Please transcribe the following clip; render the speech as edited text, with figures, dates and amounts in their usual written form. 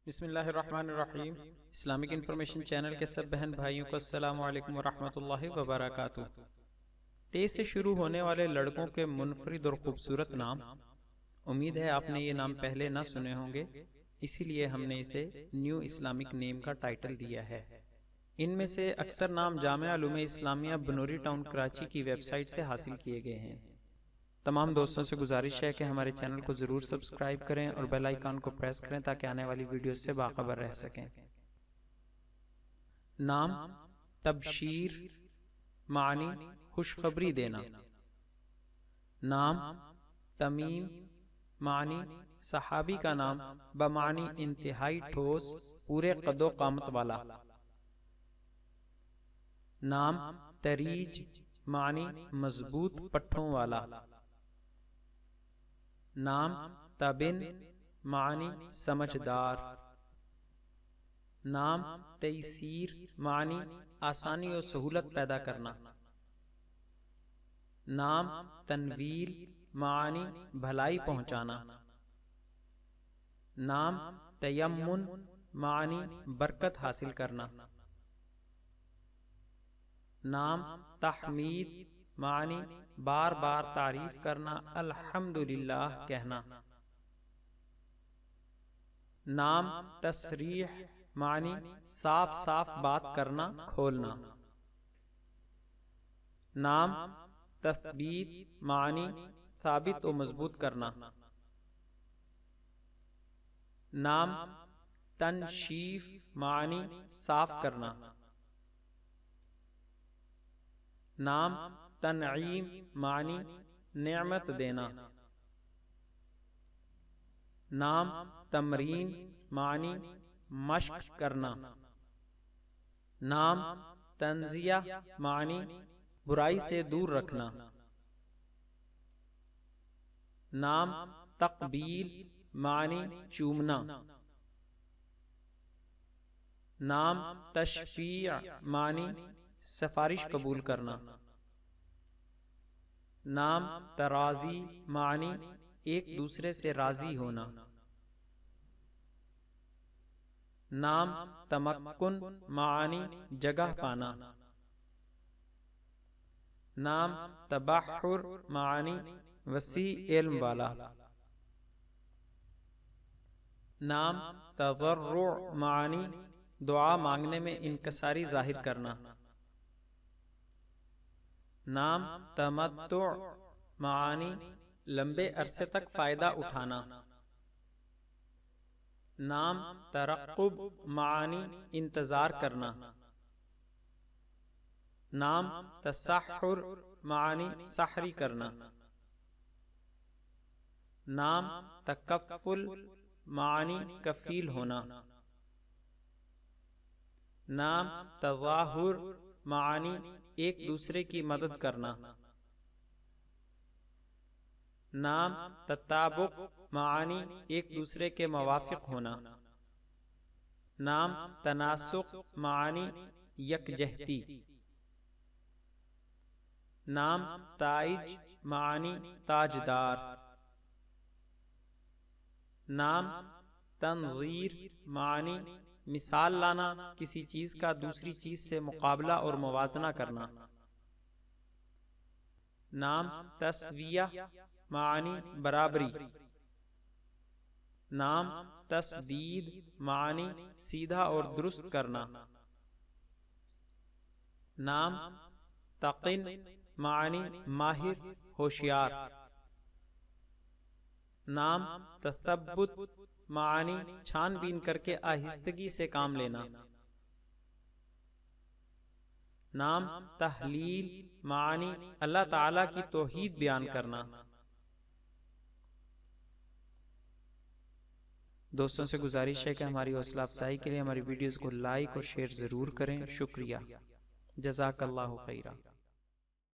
بسم اللہ الرحمن الرحیم۔ اسلامک انفارمیشن چینل کے سب بہن بھائیوں کو السلام علیکم ورحمۃ اللہ وبرکاتہ۔ تے سے شروع ہونے والے لڑکوں کے منفرد اور خوبصورت نام، امید ہے آپ نے یہ نام پہلے نہ سنے ہوں گے، اسی لیے ہم نے اسے نیو اسلامک نیم کا ٹائٹل دیا ہے۔ ان میں سے اکثر نام جامعہ علوم اسلامیہ بنوری ٹاؤن کراچی کی ویب سائٹ سے حاصل کیے گئے ہیں۔ تمام دوستوں سے گزارش ہے کہ ہمارے چینل کو ضرور سبسکرائب کریں اور بیل آئیکن کو پریس کریں تاکہ آنے والی ویڈیوز سے باخبر رہ سکیں۔ نام تبشیر، معنی خوشخبری دینا۔ نام تمیم، معنی صحابی کا نام بمعنی انتہائی ٹھوس، پورے قد و قامت والا۔ نام تریج، معنی مضبوط پٹھوں والا۔ نام تبن، معنی سمجھدار۔ نام تیسیر، معنی آسانی و سہولت پیدا کرنا۔ نام تنویر، معنی بھلائی پہنچانا۔ نام تیمن، معنی برکت حاصل کرنا۔ نام تحمید، معنی بار بار تعریف کرنا، الحمدللہ کہنا۔ نام تصریح، معنی صاف صاف بات کرنا، کھولنا۔ نام تثبیت، معنی ثابت و مضبوط کرنا۔ نام تنشیف، معنی صاف کرنا۔ نام تنعیم، معنی نعمت دینا۔ نام تمرین، معنی مشق کرنا۔ نام تنزیہ، معنی برائی سے دور رکھنا۔ نام تقبیل، معنی چومنا۔ نام تشفیع، معنی سفارش قبول کرنا۔ نام تراضی، معنی ایک دوسرے سے راضی ہونا۔ نام تمکن، معنی جگہ پانا۔ نام تبحر، معنی وسیع علم والا۔ نام تضرع، معنی دعا مانگنے میں انکساری ظاہر کرنا۔ نام تمتع، معنی لمبے عرصے تک فائدہ اٹھانا۔ نام ترقب، معنی انتظار کرنا۔ نام تسحر، معنی سحری کرنا۔ نام تکفل، معنی کفیل ہونا۔ نام تظاہر، معنی ایک دوسرے کی مدد کرنا۔ نام تطابق، معنی ایک دوسرے کے موافق ہونا۔ نام تناسق، معنی یکجہتی۔ نام تائج، معنی تاجدار۔ نام تنظیر، معنی مثال لانا، کسی چیز کا دوسری چیز سے مقابلہ اور موازنہ کرنا۔ نام تسویہ، معنی برابری۔ نام تسدید، معنی سیدھا اور درست کرنا۔ نام تقن، معنی ماہر، ہوشیار۔ نام تثبت، معنی چھان بین کر کے آہستگی سے کام لینا۔ نام تحلیل، معنی اللہ تعالی کی توحید بیان کرنا۔ دوستوں سے گزارش ہے کہ ہماری حوصلہ افزائی کے لیے ہماری ویڈیوز کو لائک اور شیئر ضرور کریں۔ شکریہ، جزاک اللہ خیرہ۔